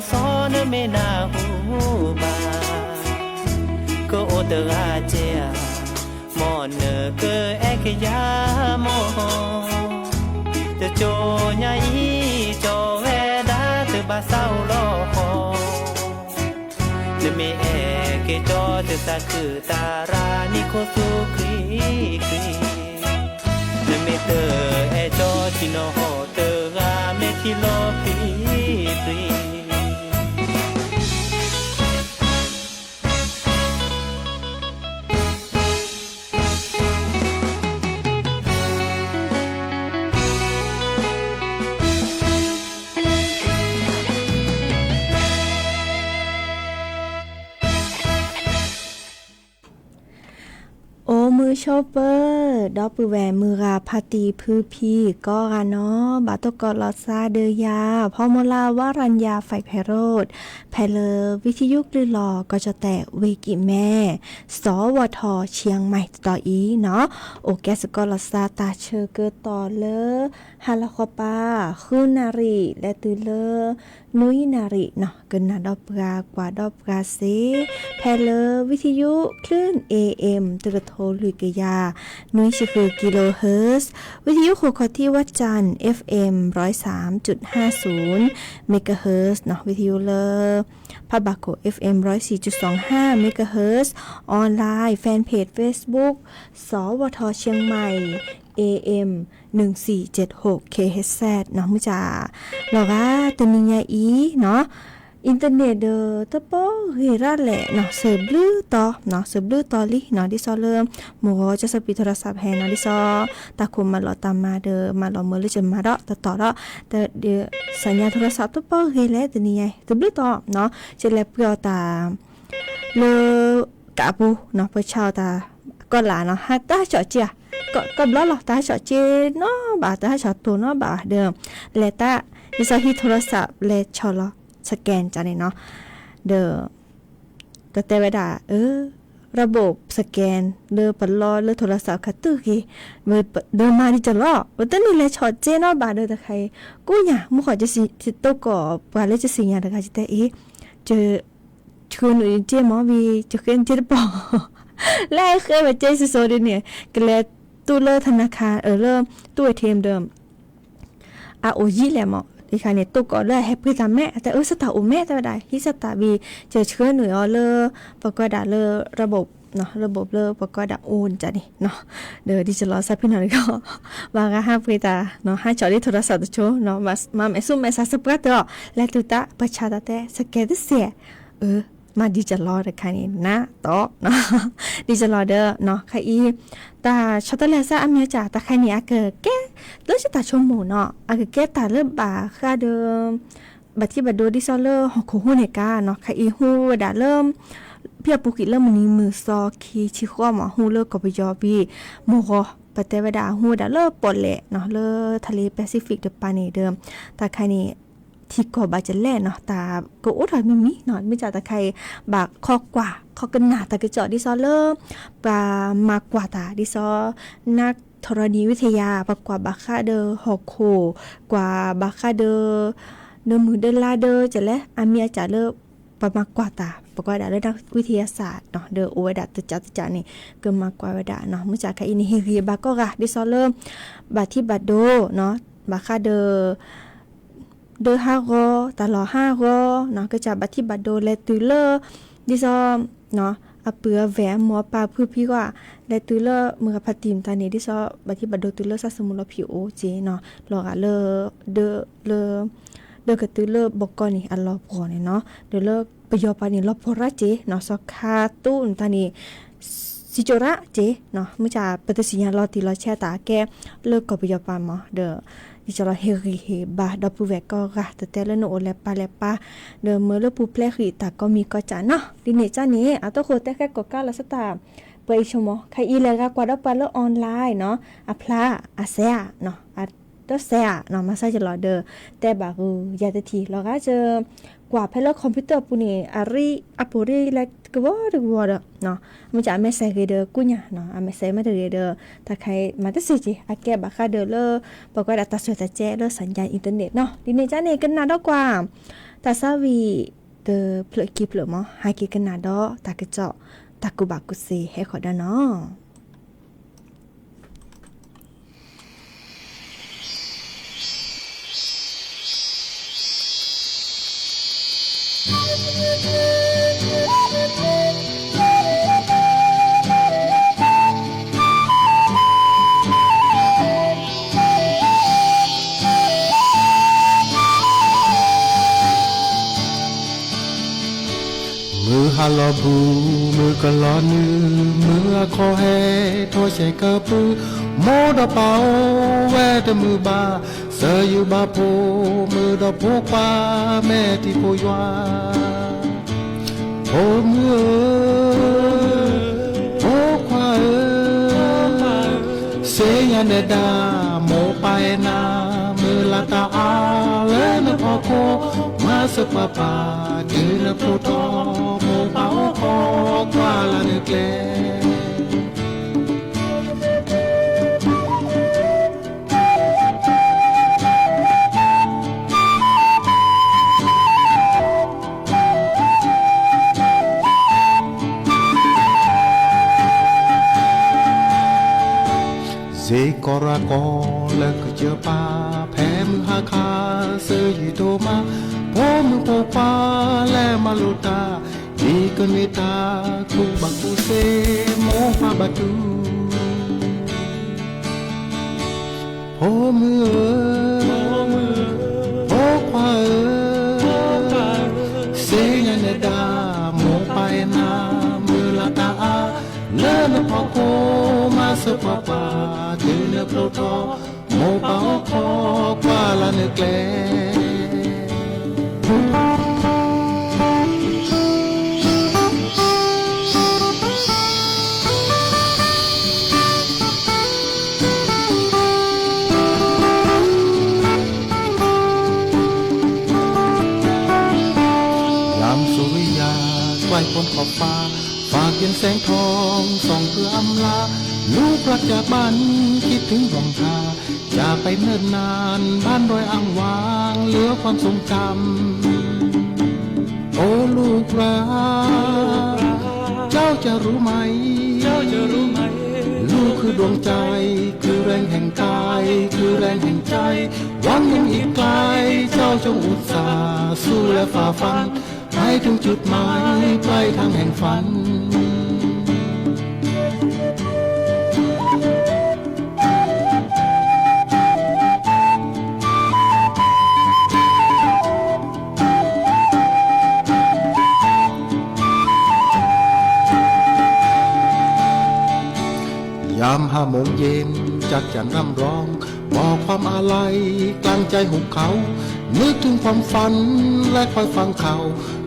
ซ้อนไม่น่าหูบาก็โอเตอาเจียมอเนเกเอกยามอจะโจใหญ่โจเวดาจะบาเศร้าลอจะไม่เอเกจอจะสักคือตารานิโคสุครีครีจะไม่เตอเอจอที่นอเตอราเมที่โลครีครีโอมือโชเปอร์ดอกปือแหวมือราพาตีพือพีก็กะเนาะบาตกอลอซาเดยาพอมลาวารัญญาไฟไพโรดแพเลวิทยุกลือลอก็จะแตะเวกิแม่สวทเชียงใหม่ต่ออีเนาะโอแกสกอลอซาตาเชอเกอต่อเลฮาลาคอปาคูนารีและตือเลนุยนาริเนาะกันนาดอกปรากว่าดอกปราเซแพเลวิทยุคลื่น AM ตระโทลุยกยานุยชื่อคือกิโลเฮิรตซ์วิทยุโคคอที่วัดจันทร์ FM 103.50 เมกะเฮิรตซ์เนาะวิทยุเลพะบาโก FM 104.25 เมกะเฮิรตซ์ออนไลน์แฟนเพจ Facebook สวทเชียงใหม่ AM 1476 KHZ เนาะมื้อจ้าแล้วก็ตะมีญาอีเนาะอินเทอร์เน็ตตะปอเฮราแหละเนาะเสิร์ฟลือต่อเนาะเสิร์ฟลือต่อลิเนาะดิซอเริ่มหมู่จะสปีโทรศัพท์แฮเนาะดิซอตาคุมมาลอตามมามาลอมือเลยจะมาดอกต่อดอกแต่เดี๋ยวสัญญาณโทรศัพท์ตะปอเฮแล้วตะนี่ไงเสิร์ฟลือต่อเนาะจะแลเปียวตาเลกะปูเนาะเปิ้นชาวตาก็หลาเนาะฮัตตาจอเจียก็บล้อหรอตาจอเจเนาะบาตาจอตัวเนาะบาเดิมเลตาดิซอฮีโทรศัพท์เลชอลอสแกนจ้ะเนี่ยเนาะแต่เวลาระบบสแกนปลอโทรศัพท์คัตตึกเดินมาดิจะล้อว่าตอนนี้เลยช็อตเจเนาะบาแต่ใครกูเนี่ยมึงขอจะสิตกก่อบาเลยจะสิญญาแต่จะเจอชวนเจหมอวีจะเคยเจปอแลกเคยมาเจสิโซดิเนี่ยก็เลยตู้เลธนาคารเริ่มตู้ ATM เดิมROG แหละหมอดิค่ะเนี่ยตุกก็เลยให้พี่ตามแม่แต่สตาร์โอแม่แต่ได้ที่สตาร์บีเจอเชื้อหน่วยประกอบดาระบบเนาะระบบประกอบดาโอนจ้ะนี่เนาะดิจิทัลซับพี่น้องก็ว่าก็ห้าพี่ตาเนาะให้จอดโทรศัพท์โชว์เนาะมาไม่ซุ่มไม่ซัสปรัตต์และตุตาประชาแต่สแกนเสียมาดิจิทัลเด้อค่ะนี่นะต่อเนาะดิจิทัลเด้อเนาะค่ะอีตาชอตเลซ่าอเมริกาตาค่ะนี่แกเลิกจะตาชมหมูเนาะแกตาเริ่มบาค่ะเดิมบัดที่บัดโดดิซอเลอร์ของฮู้เนกาเนาะค่ะอีฮู้ดาเริ่มเพียปุกิเริ่มมื้อนี้มือซอคีชิควาหมอฮู้เลิกก็ไปยอบีหมู่ก็ปะเตวดาฮู้ดาเลิกปอดแหละเนาะเลิกทะเลแปซิฟิกเดปานี่เดิมตาค่ะนี่ที่ก็บาจะแล่เนาะตาก็อุดหอยไม่มีเนาะไม่จ่าตาใครบากคอกว่าคอกันหนาตากระจอดิซอเลอร์ปลามากกว่าตาดิซอนักธรณีวิทยาปกว่าบาคาเดอหอกโคกว่าบาคาเดอมือเดลาเดอจะและอาเมียจะเลอประมากกว่าตาปกว่าดาเรื่องวิทยาศาสตร์เนาะโอวดาตจัดนี่เกินมากกว่าเวดาเนาะไม่จ่าใครอินเฮรีบาก็กะดิซอเลอร์บาที่บาโดเนาะบาคาเดอ5รอตลอด5รอเนาะก็จะบัดที่บัดโดและตุเลอร์ดิซอเนาะเปือแหวหมอปลาพื้พี่ว่าและตุเลอร์มือพัดติมตานี้ดิซอบัดที่บัดโดตุเลอร์ซะสมุนผิวโอเจเนาะลอกเลอกะตุเลอร์บอกก่อนนี่อันรอพอเนี่ยเนาะเลอประโยชน์ปานี่รอพอระเจเนาะสอคาตุนตานี้สิจระเจเนาะมื้อจ่าปฏิสิญญาลอติลอแช่ตาแกเลิกกับประโยชน์ปาหมอดิจระเฮริบาดอปูแวก็กะแต่ละโนแลปาเดเมื่อเลปูเพลขิตาก็มีก็จะเนาะดิเนจ้านี้ตัวโคแต่แค่ก็กะละสตาไปชมใครอีแล้วก็กว่าดอปาเลออนไลน์เนาะพลาเซียเนาะตัวเสียเนาะมาใส่จะรอเดอแต่บากยาตทีเราก็เจอกว่าเพลคอมพิวเตอร์ปุ่นนี่อปุริและก็ว่าเนาะมันจะไม่ใส่เดอกุญเนาะไม่ใส่มาเดอถ้าใครมาตัดสิจิแกบาคาเดอเลอบอกว่าดัตตาสวยแต่แจ้เลอสัญญาณอินเทอร์เน็ตเนาะดิเนจ้าเนี่ยกันนาดกว่า ตาซาวีเตอเพลกิเพลมอหากิกันนาดอตากะเจาะตากุบากุเซให้ขอดาเนาะมือฮาลอบูมือกะลอนือมือคอแฮโทใช้กะปือโมดะเปาแวแต่มือบาเสยอยู่บาโพมือดอกโพกปาแม่ที่โพยวาโพมือโพควาเสยยันเดดาโมไปนามือละตาอาเลนพอโคมาสปาปาดืนโพทอโมปาโคควาลาเนเกลเซกอรากอและก็เจอปาแพ้มือหาคาเสืออยู่โตมาพอมือโปปาและมาลุตาดีกันเมตาคูบักคูเซโมปาบาตูพอมือพอควาเซยันดาโมไปนามือละตาเลนพอโคมาสปาปาดืนโปรโตโมปาโคควาลาเนเกลยามสุริยาใกล้พ้นขอบฟ้าฝากเย็นแสงทองส่องเพื่ออำลาลูกรักจากบ้านคิดถึงดวงตาจากไปเนิ่นนานบ้านรอยอ่างวางเหลือความทรงจำโอ้ลูกรักเจ้าจะรู้ไหมลูกคือดวงใจคือแรงแห่งกายคือแรงแห่งใจหวังยังอีกไกลเจ้าจงอุตส่าห์สู้และฝ่าฟันให้ถึงจุดหมายปลายทางแห่งฝันยาม5 โมงเย็นจัดจันร่ำร้องบอกความอาลัยกลางใจหุบเขานึกถึงความฝันและคอยฟังข่าว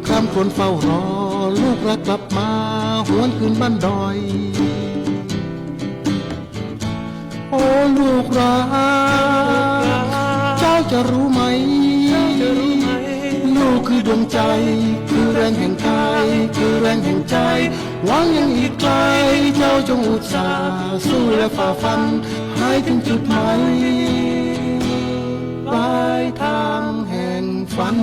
คร่ำครวญเฝ้ารอลูกรักกลับมาหวนคืนบ้านดอยโอ้ลูกรักเจ้าจะรู้ไหมลูกคือดวงใจคือแรงแห่งกายคือแรงแห่งใจหวังยังอีกไกลเจ้าจงอุตส่าห์สู้และฝ่าฟันให้ถึงจุดหมายปลายทางแห่งฝัน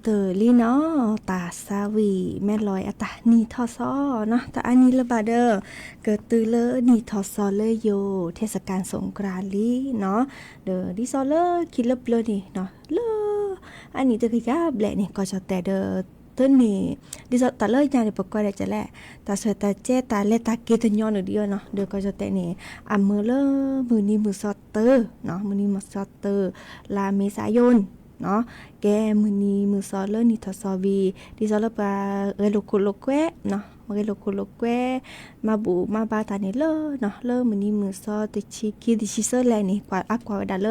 เตอลี่เนาะตาซาวีแม่ลอยอะตานีทอซอเนาะแต่อันนี้ละบาเดอเกิดตือเลนีทอซอเลยโยเทศกาลสงกรานต์ลีเนาะเดอดิซอเลคิดเลิบเลยนี่เนาะเลอันนี้ตะกะยาแบละนี่ก็จะแต่เดอต้นนี่ดิซอตาเลยยานี่ปกก็ได้จะแลตาสวยตาเจตาเลตาเกตญอนเดียวเนาะเดอก็จะแต่นี่อ่ะมือเลมือนี้มือซอเตอร์เนาะมือนี้มือซอเตอร์ลาเมษายนเนาะแกมือนี้มือซอเลนี่ทอซอวีดิซอเลปาเรโลโคโลแควเนาะเรโลโคโลแควมาบูมาบาตานี่เลเนาะเลมือนี้มือซอติชิกิดิชิเซอร์แลนี่กว่าอักกว่าดาเ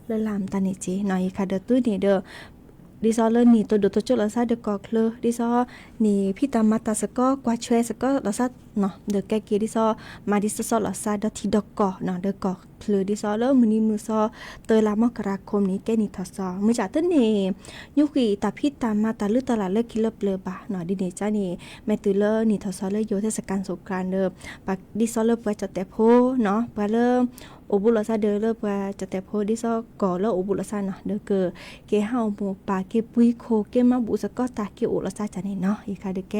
ลลามตานี่จีเนาะอีคาเดตุ้นี่เดอดิซอเลนี่ตัวโดตัวจุลซาเดกอเคลดิซอนี่พี่ตามาตาสกอกว่าช่วยสกอลซาเนาะเดแกกีดิซอมาดิซอลซาดทีดกอเนาะเดกอเคลดิซอเลมือนี้มือซอเตลามกราคมนี้แกนี่ทอซอมือจากต้นนี่ยุกีตาพี่ตามาตาลือตลาดเลิกกิเลเปลบะเนาะดิเนจ้านี่แม่ตือเลนี่ทอซอเลโยเทศกาลสงกรานต์เด้อปักดิซอเลปะจะแต่โพเนาะปะเลโอบุลซาเดอเลปะจะแต่โพดิซอก่อเลโอบุลซาเนาะเดอเกเกเฮาหมูปาเกปุยโคเกมาบุสก็ตาเกโอลซาจานี่เนาะอีคาเดแก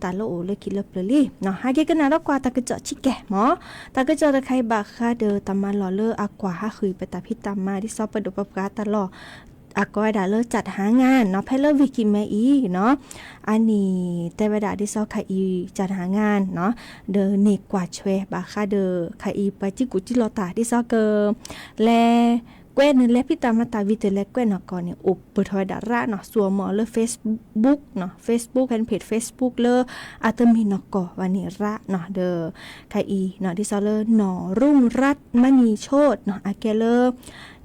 ตาโลโอเลิกกิเลเปลลี่เนาะหาเกกันนะแล้วกว่าตากะเจาะชิแกหมอตากะเจาะตะไคบะคาเดอตามาลอเลอากว่าhaคือไปตาพิตามมาที่ซอปดปปกาตลอดอากอยดาเลจัดหางานเนาะเพลวิกิแมอีเนาะอันนี้แต่เวลาที่ซอคาอีจัดหางานเนาะเดอนี่กว่าช่วยบาคาเดอคาอีไปจิกุจิลอตาที่ซอเกแลแกวนและพี่ตามาตาวิเตและแกวนก่อนเนี่ยอุปทอยดาระเนาะสัวหมอเล Facebook เนาะ Facebook แฟนเพจ Facebook เลอาตมีนกอวันนี้ระเนาะเดอคาอีเนาะที่ซอเลหนอรุ่งรัตน์มณีโชติเนาะอาเกเล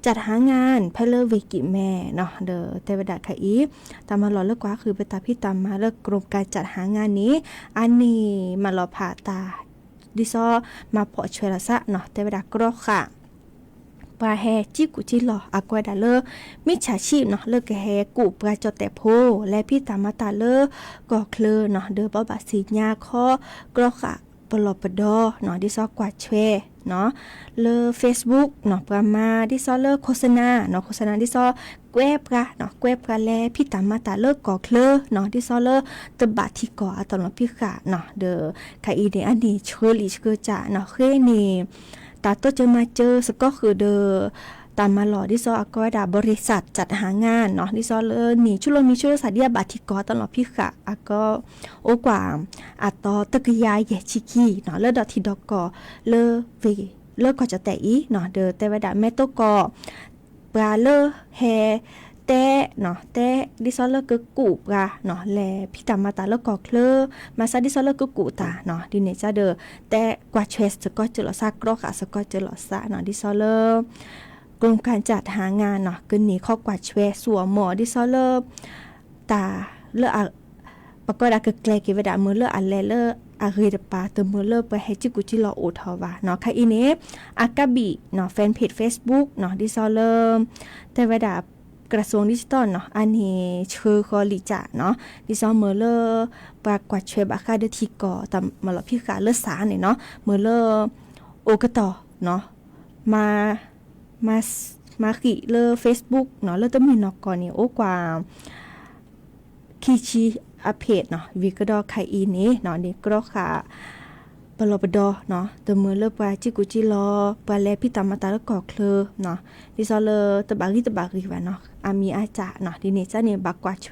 จัดหางานเพลวิกิแม่เนาะเดอแต่เวลาคาอีตามมาหล่อเลิกกว่าคือไปตาพี่ตามมาเลิกกรมการจัดหางานนี้อันนี้มาหล่อผ่าตาดิซอมาพอช่วยละซะเนาะแต่เวลากรอกค่ะปลาแฮจิกุจิหลออากวดาเลอมิจฉาชีพเนาะเลิกแฮกูปลาจอแต่โพและพี่ตามาตาเลอกอเคลเนาะเดอบ่บาสีญาข้อกรอกค่ะปลอปดอเนาะดิซอกว่าแชเนาะเลอ Facebook เนาะประมาดิซอเลอโฆษณาเนาะโฆษณาดิซอแกวบกะเนาะแกวบกะแลพี่ตามาตาเลกอเคลเนาะดิซอเลอตบะที่กอตอนพี่ค่ะเนาะเดอคาอีเดอันนี้เชอลิเชอจะเนาะเคนี่ตาโตจะมาเจอสก็คือเดอตามมาหล่อดิซออากอยดาบริษัทจัดหางานเนาะดิซอเลนี่ชุลมีชุลสาเดียบาทิกอตลอดพี่ค่ะอาก็โอกว่าอาตอตะกยายแยชิคีเนาะเลดอทิดอกอเลเวเลก็จะแต่อีเนาะเดอแต่ว่าดาแม่ตกอปลาเลแฮแต่เนาะแต่ดิซอเลก็กูปะเนาะแลพี่ตามมาตาเลก็เคลมาซาดิซอเลก็กูตาเนาะดิเนจ้าเดอแต่กว่าเชสก็เจลซากรอกอะสก็เจลซาเนาะดิซอเลกรมการจัดหางานเนาะกึนนี้ข้อกว่าช่วยสัวหมอดิซอเลตาเลอะปะก็ดาเกแกลกิเวดามือเลอันแลเลอาเรดปาเตมือเลไปให้จิกุจิลอโอทาวาเนาะค่ะอีเนอากาบิเนาะแฟนเพจ Facebook เนาะดิซอเลแต่เวดากระทรวงดิจิทัลเนาะอันนี้ชื่อคอลิจ่าเนาะดิซอเมอเลปากว่าช่วยบาคาเดทีกอตามมาลพี่ขาเลสาเนี่ยเนาะเมอเลโอกตอเนาะมาขีเลอ Facebook เนาะเลอตมีนอกก่อนนี่โอกว่าคีชีอเพจเนาะวิกดอไคอีนี่เนาะนี่กรอค่ะปลอปดอเนาะตะมือเลอปาจิกุจิลอปาแลพี่ตามาตาละกอเคลเนาะดิซอเลตะบาริว่าเนาะอามีอาจาเนาะดิเนจ้าเนี่ยบักกว่าแช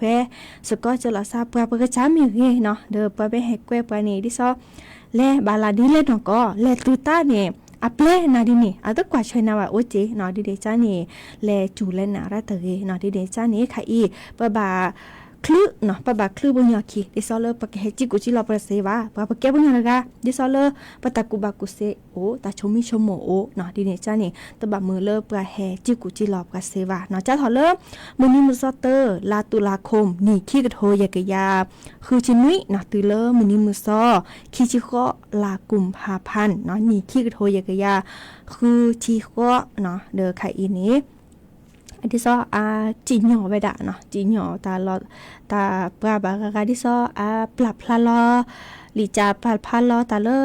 สก็จะละซาปะกะจามีเงเนาะเดอปะไปให้แกวปานี่ดิซอแลบาลาดิเลเนาะก็แลตุตาเนี่ยอัปเลนาดินี่อาตกว่าช่วยนาว่าโอเจเนาะดิเดจ้านี่แลจูเลนาราตะเกเนาะดิเดจ้านี่ค่ะอีปะบาคลืเนาะปะบาคลืบุญยาคีดิซอเลปะเกจิกุจิลอปะเซวาปะปะเกบุญยาละกาดิซอเลปะตะกุบากุเซโอตาชมิชโมโอเนาะดิเนจ้านี่ตะบะมือเลปะแฮจิกุจิลอปะเซวาเนาะจ้าถอเลมื้อนี้มื้อซอเตอร์ลาตุลาคมนี่ขี้กะโทยะกะยาคือชินุยเนาะตือเลมื้อนี้มื้อซอขี้จิข้อลากุมภาพันธ์เนาะนี่ขี้กะโทยะกะยาคือชีข้อเนาะเดอไคอีนี้อันที่ซอจีหยอไปด่าเนาะจีหยอตาลอตาปราบากาที่ซอปรับพลาลอหลีจาปรับพลาลอตาเลอ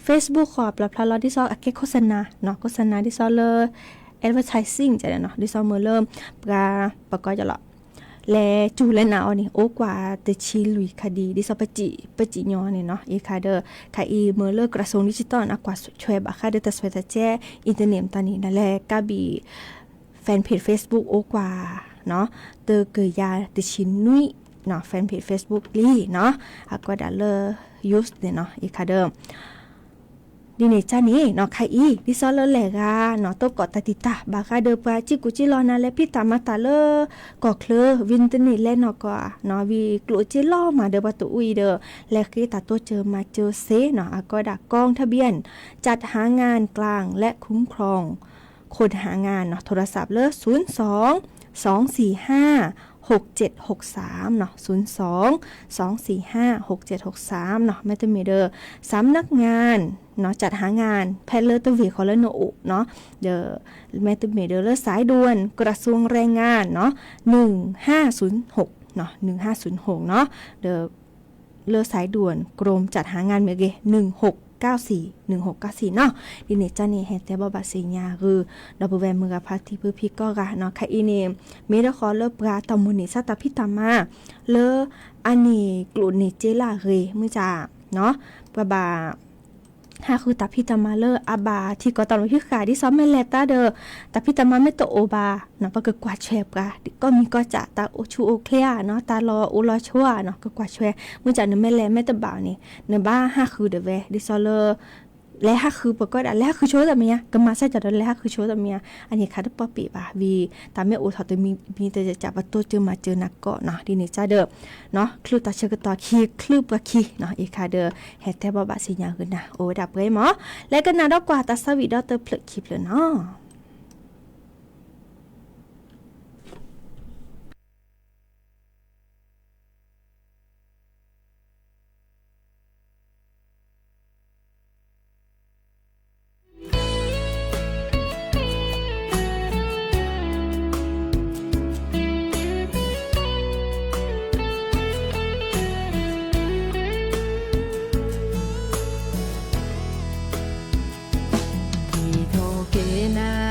Facebook ขอปรับพลาลอที่ซอเกโฆษณาเนาะโฆษณาที่ซอเลอ advertising จะเนาะที่ซอมือเริ่มปราประกอบจะละแ และจูและหนาวนี่โอกว่าเตชีลุยคดีดิซอปจิญอนี่เนาะอีค่ะเด้อค่ะอีเมื่อเลิกกระทรวงดิจิทัลอากว่าช่วยบะค่ะเด้อแต่สวยแต่แจ้อินเทอร์เน็ตตอนนี้นั่นแหละกะบีแฟนเพจ Facebook โอกว่าเนาะเตอเกยาเตชินนุยเนาะแฟนเพจ Facebook ลี่เนาะอากว่าดาเลอร์ยูสเนาะอีค่ะเด้อดีเนจ้านี่เนาะใครอีดิซอเลแหลกาเนาะตบกอตติตาบาคาเดปาจิกุจิลอนาและพี่ตามาตาเลกอเคลวินเทอร์เน็ตและเนาะก็เนาะวีกลุจิลอมาเดบตุอุยเดและคือตาตัวเจอมาเจอเซเนาะก็ดักกองทะเบียนจัดหางานกลางและคุ้มครองคนหางานเนาะโทรศัพท์เล02-245-6763เนาะ02-245-6763เนาะแม่ตมีเดอสำนักงานเนาะจัดหางานแพทย์เลอร์ตวีคอลโนอุเนาะเดอแม่ตมีเดอเลอสายด่วนกระทรวงแรงงานเนาะ1506เนาะ1506เนาะเดอเลอสายด่วนกรมจัดหางานเมเก1694เนาะดิเนจ้านี่เฮ็ดแต่บ่บาสิญาคือดอกแวมือกับพาที่พื้นพี่ก็กะเนาะค่ะอีนี่เมดขอเลปราตมุนิสัตพิตามาเลอันนี้กลุ่นนี่เจลาเรมื้อจ้าเนาะปะบาถ้าคือตาพิตามาเลอาบาที่ก็ตอนพี่ขาที่ซ้อมแม่แลตาเดอตาพิตามาไม่ตโอบาเนาะปะก็กวาดแชบกะก็มีก็จะตาโอชูโอเคลียเนาะตารออุลอชัวเนาะก็กวาดแชบมื้อจ้าเนแม่แลแม่ตะบ่าวนี่เนบ้าห้าคือเดเวดิซอเลและถ้าคือปก็ได้และคือโชว์แต่เมียก็มาใส่จัดและคือโชว์แต่เมียอันนี้ค่ะป๊อปปี้ป่ะวีตามแม่โอทอตมีแต่จะจับตัวเจอมาเจอนักเกาะเนาะดีนี่จ้าเด้อเนาะคลืบตาเชกต่อคีคลืบกะคีเนาะอีค่ะเด้อเฮ็ดแต่บ่บาสิญาขึ้นนะโอ้ดับเอ้ยหมอและก็น่าดอกกว่าตาสวีดอเตอร์พลึกคลิปเลยเนาะนา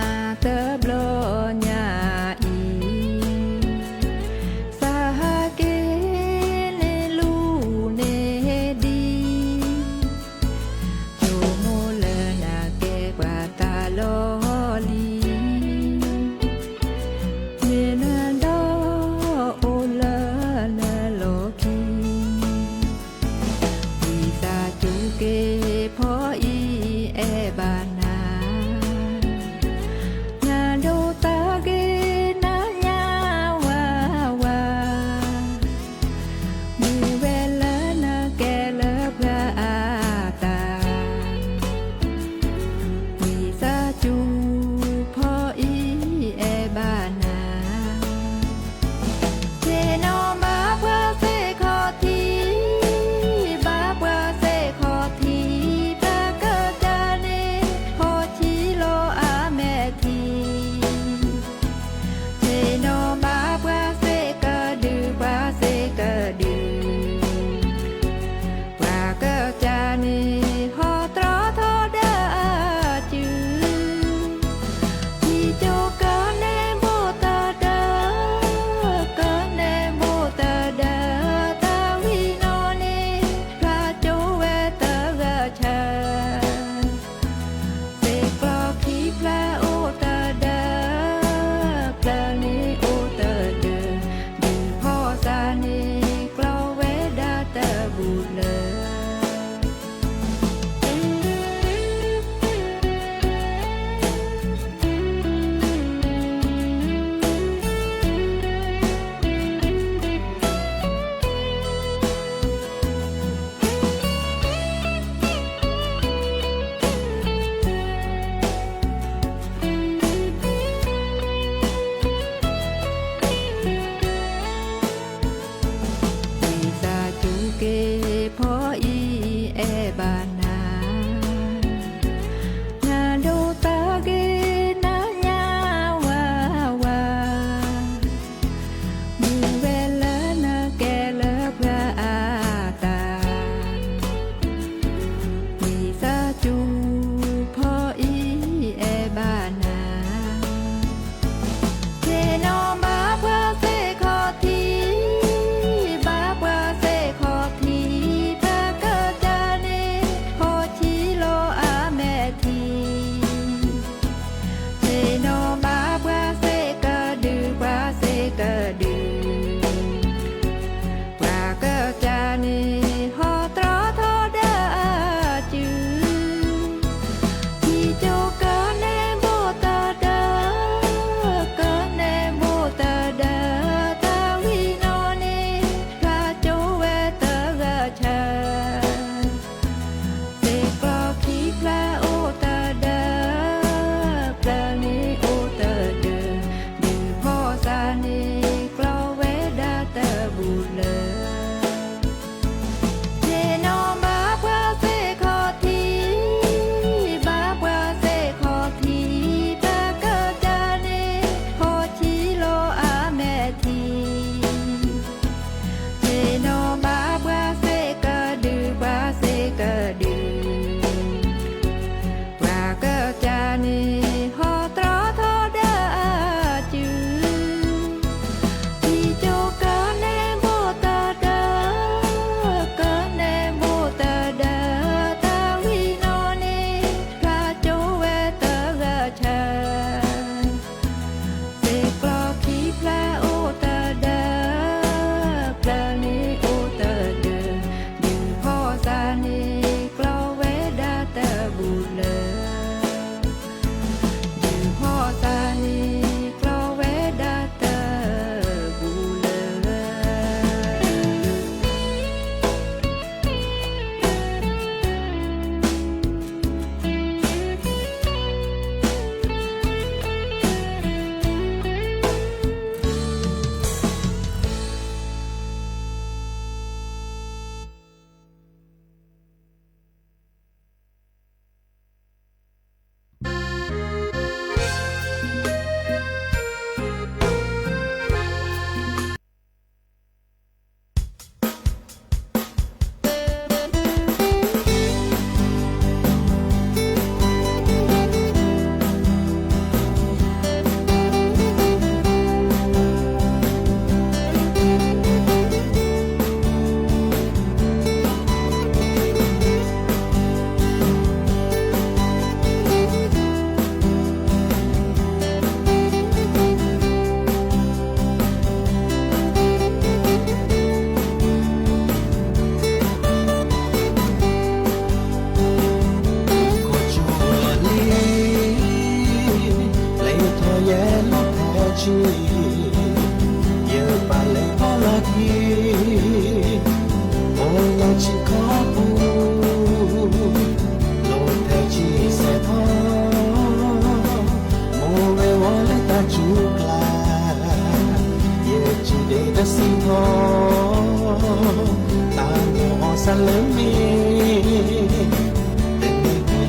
แต่ไม่กู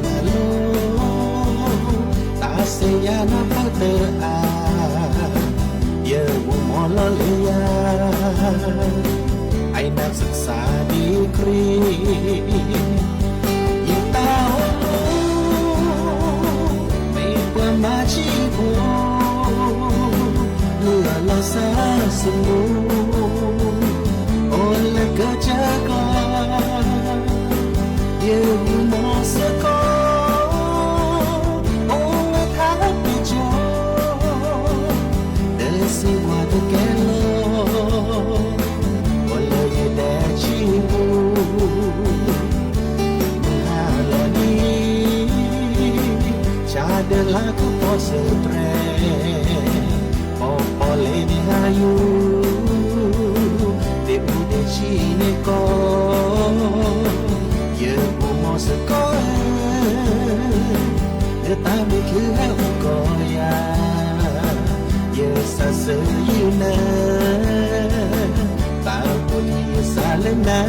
มาโลตาเสียน้ำพังเตออาเยอะมัวมอลอเลยยาไอ้นักศึกษาดีกรียิ่งตาโอ้ไม่กว่ามาชีบูเลือดเราสาสมูโอ้ละก็จะกลาเยอะมอสกอโอ้ละทักไปจอเดสิว่าตะแกโลโอ้ละยแดชีบูมึงหาลอนี้ชาเดลาก็พอเสตรOle ni hayu de ude chi ne ko ye bu mo se ko de ta me ke ha ko ya ye sa se yu na ta bu ni sa le na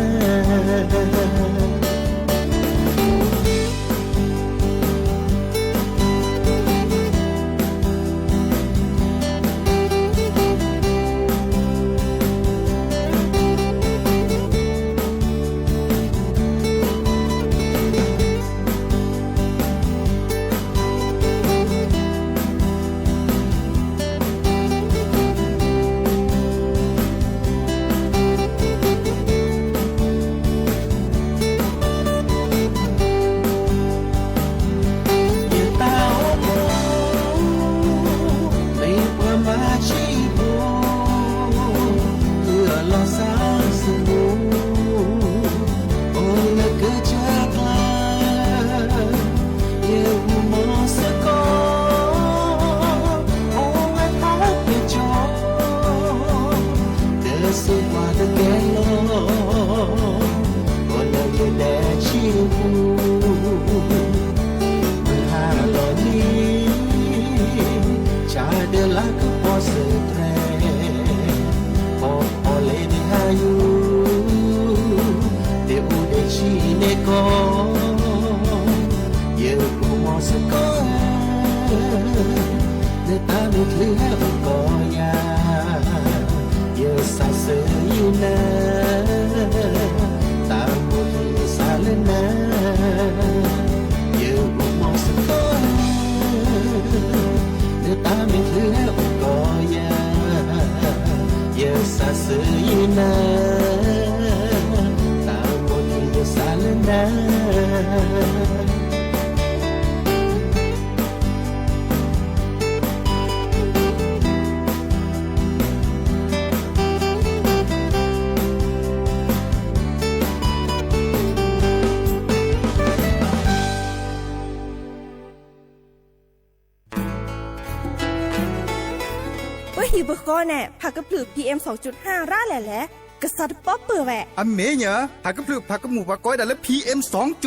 ฮิบก็แน่ผักกระปลือ PM 2.5 ร่าแหล่แหละกษัตริย์ป๊อปเปื่อแหวะ อเมเนอะผักกระพลึกผักกระหมูผักก้อยแต่ละ PM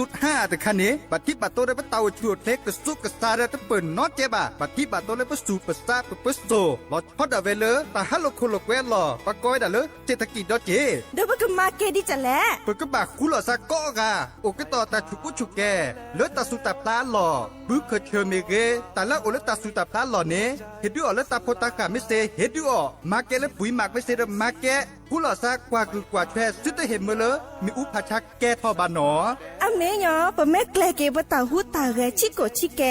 2.5 แต่คันนี้บัดที่บัดโตได้ปะเตาจวดเล็กกระซุกกระซาได้ตะเปิ่นนอตเจ็บอ่ะบัดที่บัดโตได้ปะสูปะซาปะปะโซลอดพอดอะเวเลอแต่ฮัลโลโคโลแควลอปะก้อยแต่ละเศรษฐกิจดอเจ เดี๋ยวมันก็มาเกดิจะแหละ เปิดกระบะคุหลอซาก็กะโอกต่อตาฉุกุฉุกแกเลือดตาสุตาปลาหล่อบึกเคเชเมเกแต่ละโอเลตาสุตาปลาหล่อเนเฮ็ดดูออเลตาโพตากาไม่เซเฮ็ดดูออมาแกและปุ๋ยหมักไม่เซมาแกผู้หล่อซากว่าคือกว่าแช่สุดได้เห็นเมื่อเลยมีอุปชักแกทอบานหนอ อเมยอปะแม่แกลเกบตาหูตาแกชิโกชิแก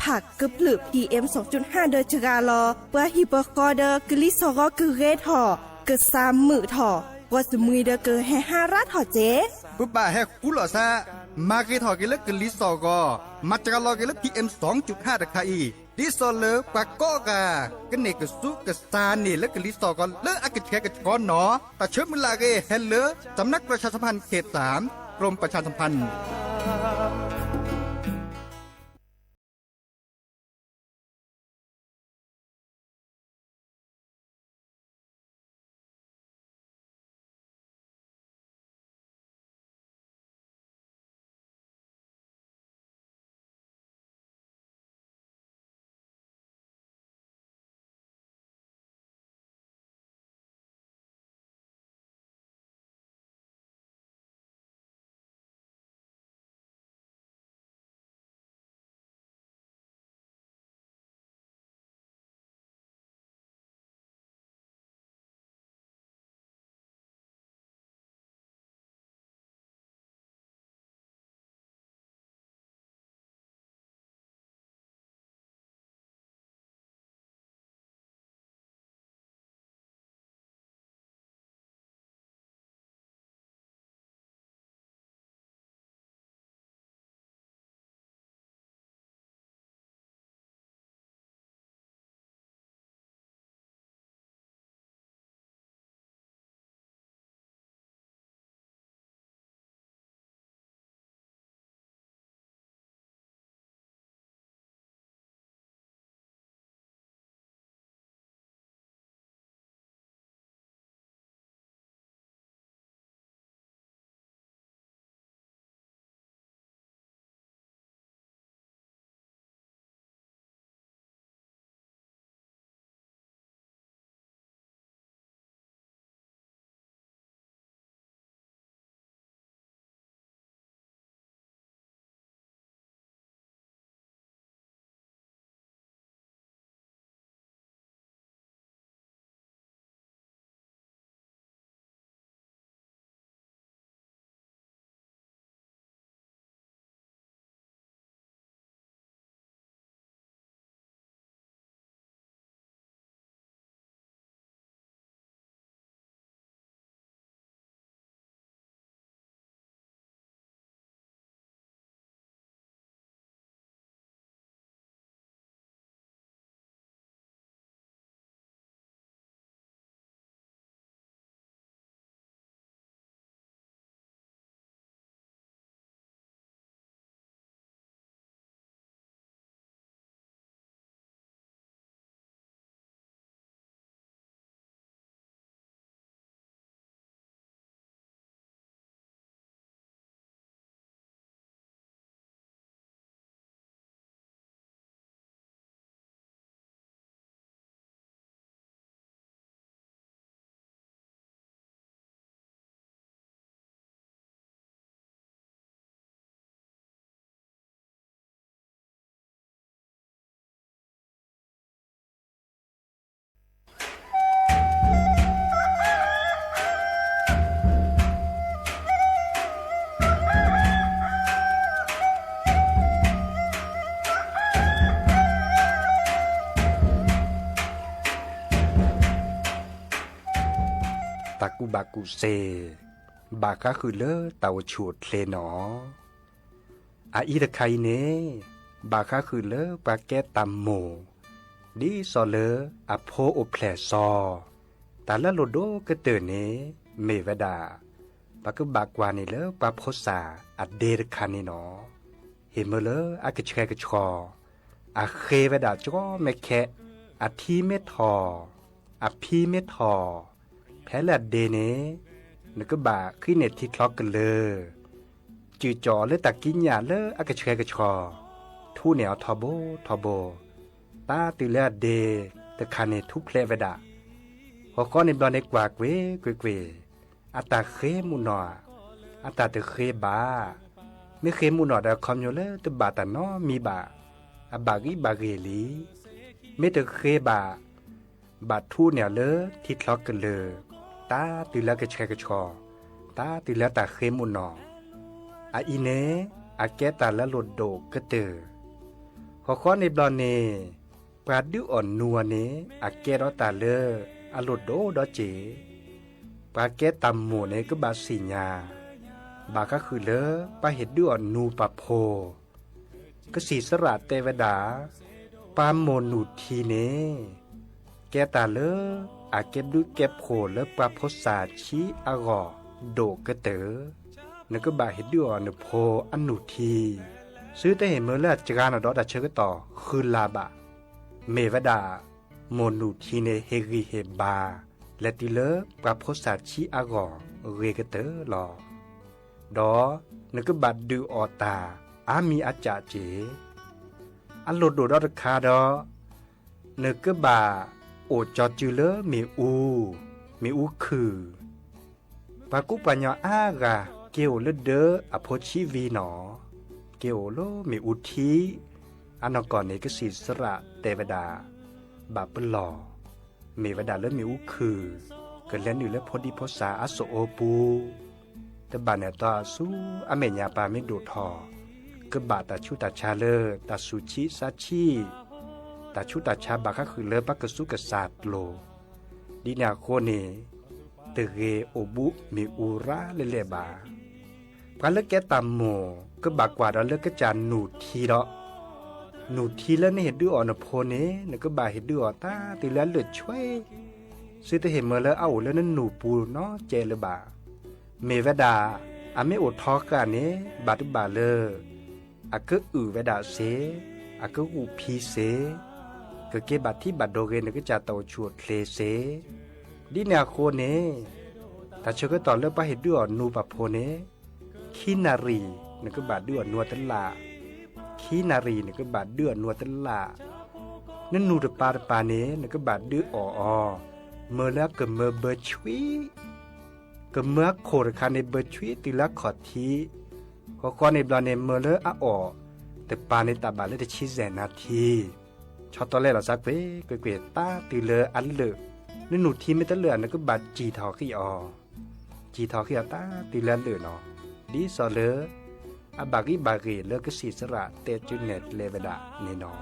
ผักกระปลือ PM 2.5 เดอจกาลอเปฮิบกอเดอกลิซอกกึเรทอเก3มือทอว่าสมุยเดอเกแห่5รัดทอเจ ปุ๊บบ่าแฮกูหล่อซามาเกทอกิเลกลิซอกอมาจากลอกิเล PM 2.5 ตะไคอีดิซอเลปากก็กะกันเนกสุกซาเนและกลิซอกอเลอะกะแชกะกอนหนอแต่เชิญมึลาเกเฮลเลสำนักประชาสัมพันธ์เขต3กรมประชาสัมพันธ์ กูบากูเซบาก็คือเลอเตาฉูดเลหนออาอีตะไคเนบาก็คือเลอปาแก้ตำโมดีซอเลออะโพโอแผลซอตาละโลโดก็เตอเนเมวดาปากบากวานี่เลอปาโพสาอัดเดรคานี่หนอเฮมเลออากะแชกะชออาเควดาจ้อแมแคะอาทีเมทออาพีเมทอแพ้ละเดเนนึกบาขึ้นเน็ตที่คล็อกกันเลยจือจอเลยตะกินยาเลยอากะแชกะชอทูเหนียวทอโบตาติเลเดตะคาเนทุเพลวดาหัวข้อในบอลในกวากเวอัตตาเคมุนออัตตาตะเคบาไม่เคมุนอดาคอมโยเลตบาตานอมีบาอบากีลีไม่ตะเคบาบาทูเนี่ยเลที่ทล็อกกันเลยตาติละกะแชกะชอตาติละตาเคมุนออาอีเนอาแกตาละโลดโดกะเตอหัวข้อในบอลเนปราดืออ่อนนัวเนอาแกรอตาเลอโลดโดดอเจปาแกตำหมูเนก็บาสิญาบาก็คือเลอปาเห็ดดืออ่อนนูปะโพก็สีสระเตวดาปาโมนูทีเนแกตาเลออาเก็บดูเก็บโผเลปาโพสาชีอากอโดกะเตอนึกบาเห็ดดืออ่อนโพอันนูทีซื้อแต่เห็นเมื่อเลือดจากการอดอดัชเชก็ต่อคือลาบะเมวดาโมนูทีเนเฮริเฮบาและติเลปาโพสาชีอากอเรกะเตอลอดอนึกบัดดูออตาอามีอาจาเจอันโลดโดดอดคาดอนึกบาโอจอจูเลมีอูคือปากุปัญญาอากาเกโอเลเดออโพชีวีหนอเกโอโลมีอุทีอันก่อนนี้ก็สีสระเตวดาบาปหล่อเมวดาและมีอุคือเกิดเล่นอยู่และพอดีพษาอโศโอปูแต่บาเนี่ยต่อสู้อเมญญาปาไม่ดูทอก็บาตาชุตาชาเลตาสุชิซาชีตาชุตาชาบาก็คือเลปักกสุกศาสตร์โลดีนาโคเนเตเรโอบุมีอูราเลบาการเลิกแกตามโมก็บากกว่าเราเลิกกจานหนูทีดอหนูทีแล้วเนี่ยเห็นดื้ออ่อนโพเนนึกก็บาเห็นดื้ออ่อนตาตีแล้วเลือดช่วยซื้อแต่เห็นเมื่อแล้วเอาแล้วนั่นหนูปูเนาะเจเลยบาเมวดาอาไม่อดทอกันเนบาตุบาเลอาก็เวดาเสอาก็อูพีเสก็เก็บบัตที่บัตโดเกนก็จะเตาชวดเลเสดีนาโคเนแต่เชื่อก็ต่อเลือกไปเห็นดื้ออ่อนนูปะโพเนขีนารีนึกก็บาดดื้อนัวตลาขีนารีนึกก็บาดดื้อนัวตลานั่นนูตปาเนนึกก็บาดดื้ออเมื่อแล้วก็เมื่อเบอร์ชวีก็เมื่อโครคาในเบอร์ชวีตีละขอทีก็ในบลาเนเมื่อแล้วแต่ปาในตาบาเลจะชี้แจงนาทีชอบตอนแรกเราซักเว้เกวยตาตีเลอันเลนั่นหนูทีไม่ตะเลือนึกก็บาดจีทอขี้จีทอขี้ตาตีเลเลือเนาะดีซอเลอบากีเลก็สีสระเตจุเนตเลเวดาเนนอ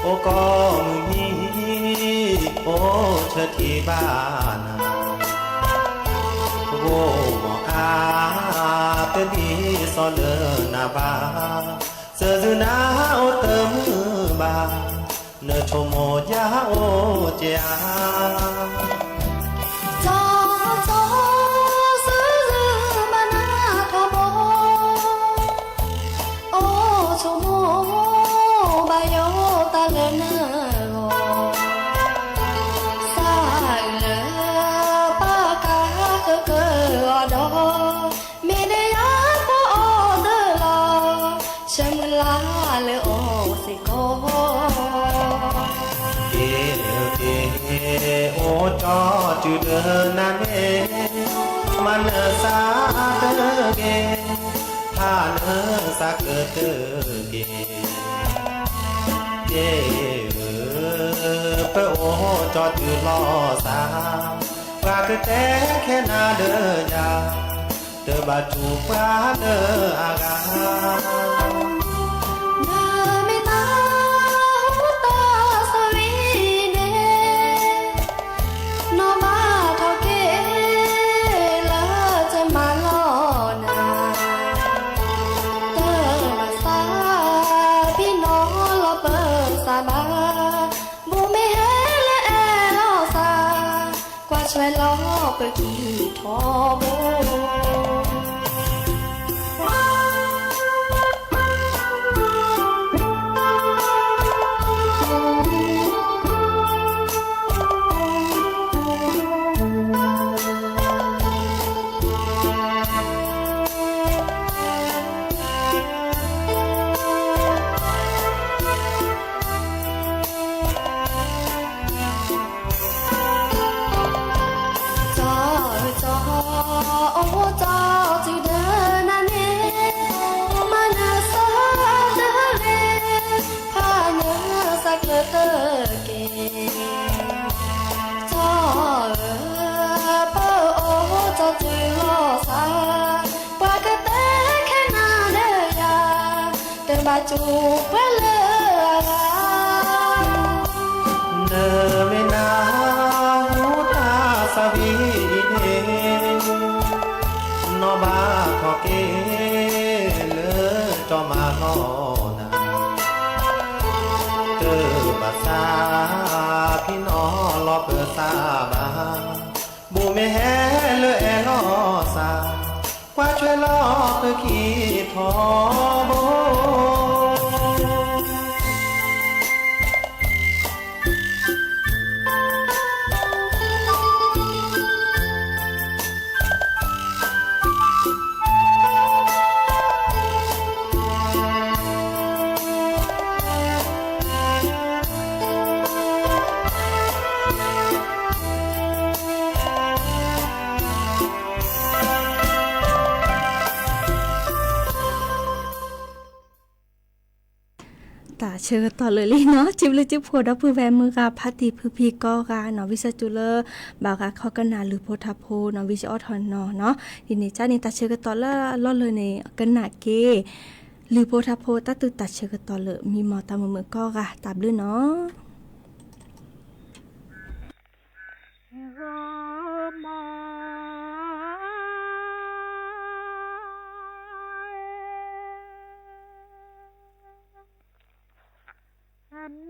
โอกอมือนี้โอเชที่บ้านโอ้หมออาเป็นดีซอเลนาบาเสือหนาวเติมบาเนชโมยาโอเจีย จอจือเดินนั่นเองมันเนอสาเตอเกถ้าเนอสักเตอเกเย่เปโอจอจือล้อสาว่าคือแต่แค่นาเดอยาเดอบาจูปาเดออากาช่วยล้อไปกี่ทอโบจูเปลอเนเมนาหูตาสวีเดนอบาทอเกเลจอมาลอนาเตอบาซาพี่น้อลอเปซาบาบูเมแฮเลแอลอซากว่าช่วยลอเปขี้ทอโบตาเชิญต่อเลยลี่เนาะจิบเลยจิบผัวดับพือแวมือกาพัติพือพีก็กาเนาะวิสจุเลอร์บากาเขากันนาหรือโพธาโพเนาะวิชออทอนเนาะทีนี้จ้านี่ตาเชิญกันต่อละล่อเลยในกันนาเกหรือโพธาโพตาตือตาเชิญกันต่อเลยมีหมอตามมือก็กาตามเลยเนาะ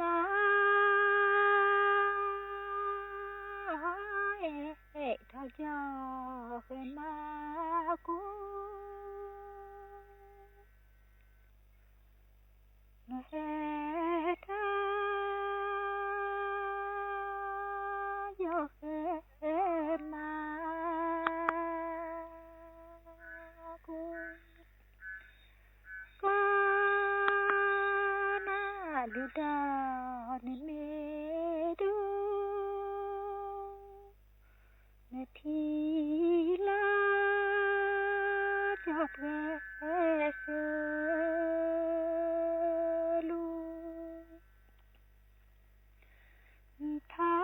นาถ้าเจ้าเคยมากูนะเฮตาเจ้าเคยมากูก็น่าดูดานเมดูนาทีลาจอดแวะเสลูท้า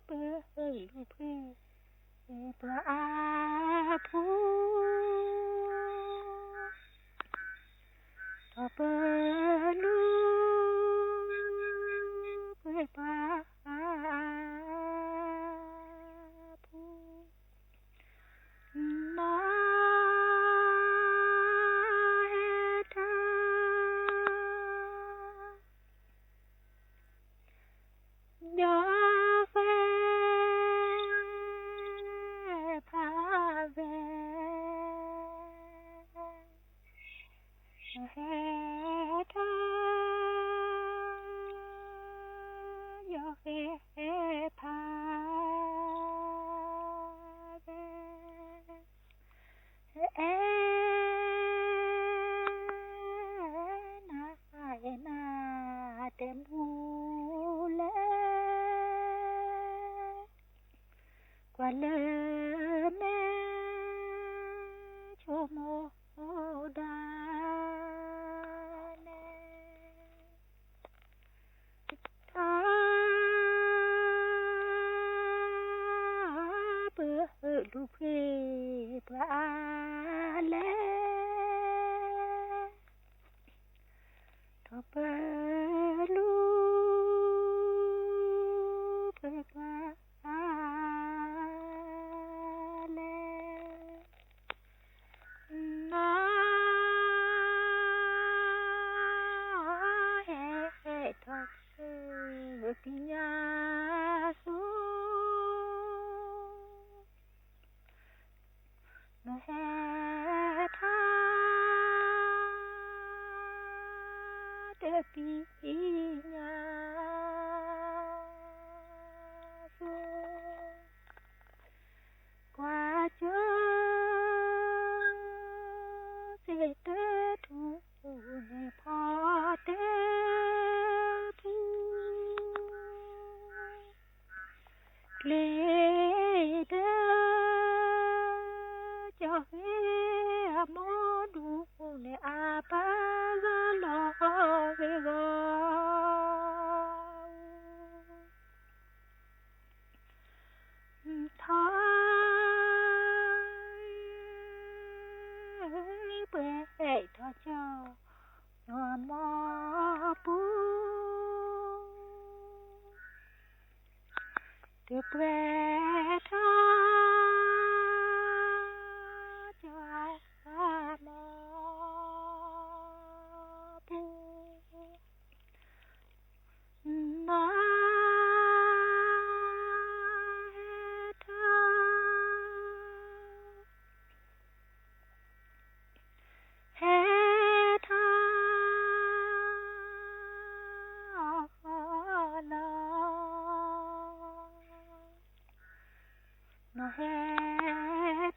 เปื่อยเพื่อตัวอาผู้ต่อเปิดลูเพื่อตัวนาเฮตายาเฟพาเวเฮตายาเฟ le ne chomo da ne ta bơ lu phe ba le ta bơ lu phe ba qua chỗ sẽ tê thu ne pha tê thu lê đê cho he mô đu ne a pa ga lo ve go bể thọ cho nhòa mò pu được bể thọ cho mò pu na nó hết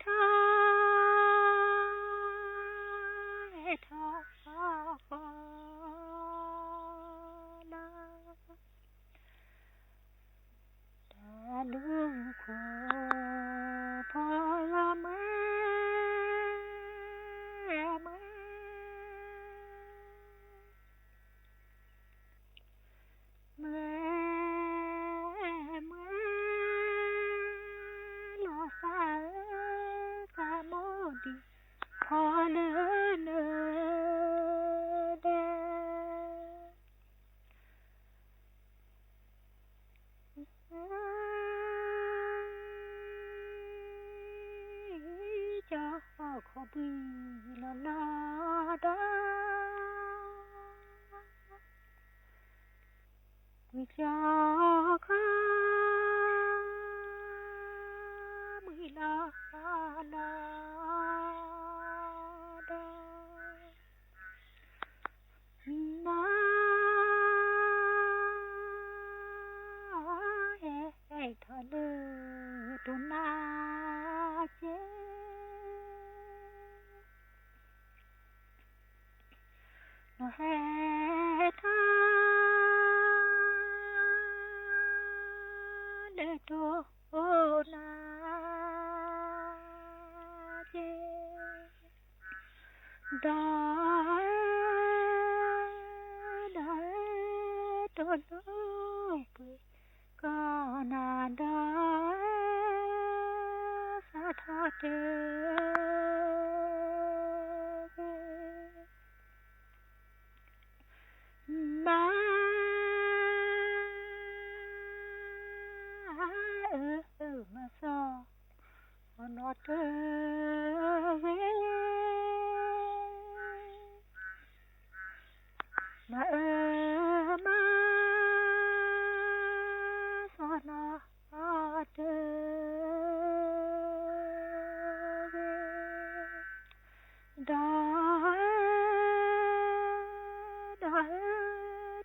đã lương khổ phơi mẹ lo xa xa mô đi khó lớn đê cho khó bị lo đó vì cho khó mới lo đó nó hãy thở lơ tu na chế nó hãy thở lơ tu na chế đó đó đó con à đó sa tha tê ba mà sao nó tê mà mà sao nó tê đó đó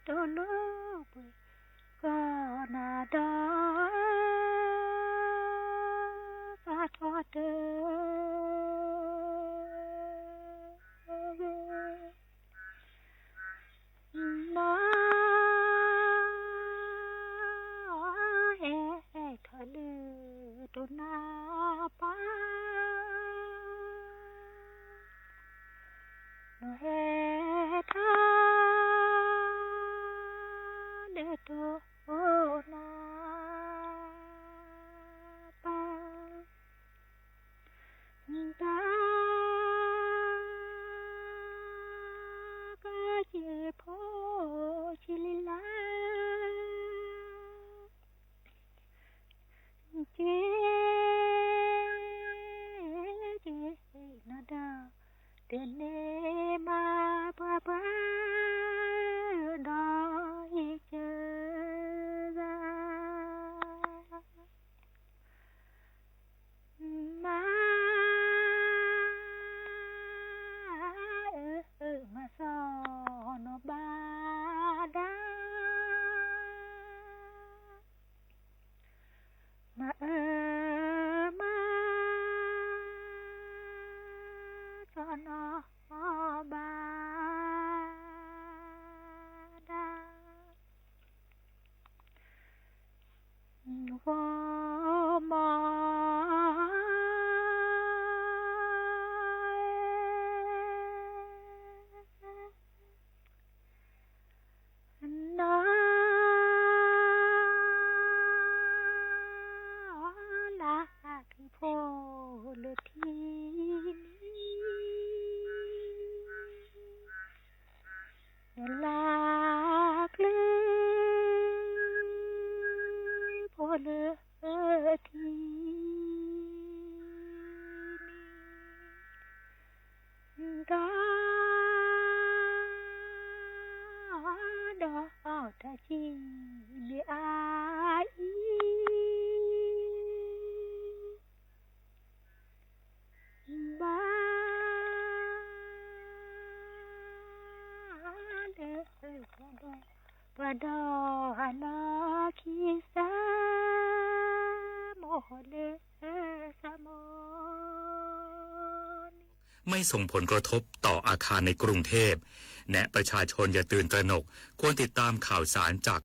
đó lúc con à đó sa thoa tê ปาโนเฮทาเดโตนาปาตา po chilila je nada tene ma ba ba da je ma ma so no ba da ma ma so no ba da wo ma Pada anak kisah mohon samon ไม่ส่งผลกระทบต่ออาคารในกรุงเทพแนะประชาชนอย่าตื่นตระหนกควรติดตามข่าวสารจาก